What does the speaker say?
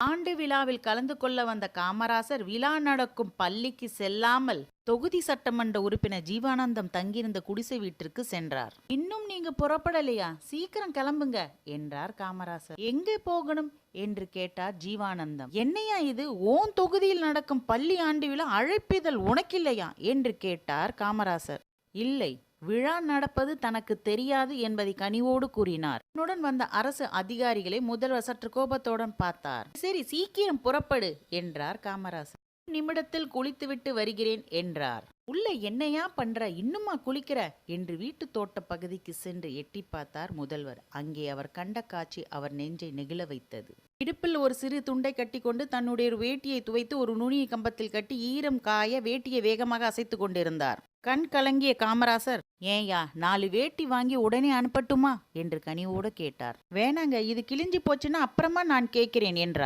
ஆண்டு விழாவில் கலந்து கொள்ள வந்த காமராசர் விழா நடக்கும் பள்ளிக்கு செல்லாமல் தொகுதி சட்டமன்ற உறுப்பினர் ஜீவானந்தம் தங்கியிருந்த குடிசை வீட்டிற்கு சென்றார். இன்னும் நீங்க புறப்படலையா? சீக்கிரம் கிளம்புங்க என்றார் காமராசர். எங்கே போகணும் என்று கேட்டார் ஜீவானந்தம். என்னையா இது, ஓன் தொகுதியில் நடக்கும் பள்ளி ஆண்டு விழா அழைப்பிதழ் உனக்கில்லையா என்று கேட்டார் காமராசர். இல்லை, விழா நடப்பது தனக்கு தெரியாது என்பதை கனிவோடு கூறினார். உடன் வந்த அரசு அதிகாரிகளை முதல்வர் சற்று கோபத்துடன் பார்த்தார். சரி, சீக்கிரம் புறப்படு என்றார் காமராசர். நிமிடத்தில் குளித்துவிட்டு வருகிறேன் என்றார். உள்ள என்னையா பண்ற, இன்னுமா குளிக்கிற என்று வீட்டு தோட்ட பகுதிக்கு சென்று எட்டி பார்த்தார் முதல்வர். அங்கே அவர் கண்ட காட்சி அவர் நெஞ்சை நெகிழ வைத்தது. இடுப்பில் ஒரு சிறு துண்டை கட்டி கொண்டு தன்னுடைய ஒரு வேட்டியை துவைத்து ஒரு நுனியை கம்பத்தில் கட்டி ஈரம் காய வேட்டியை வேகமாக அசைத்து கொண்டிருந்தார். கண் கலங்கிய காமராசர், ஏயா 4 வேட்டி வாங்கி உடனே அனுப்பட்டுமா என்று கனிவோடு கேட்டார். வேணாங்க, இது கிழிஞ்சு போச்சுன்னா அப்புறமா நான் கேட்கிறேன் என்றார்.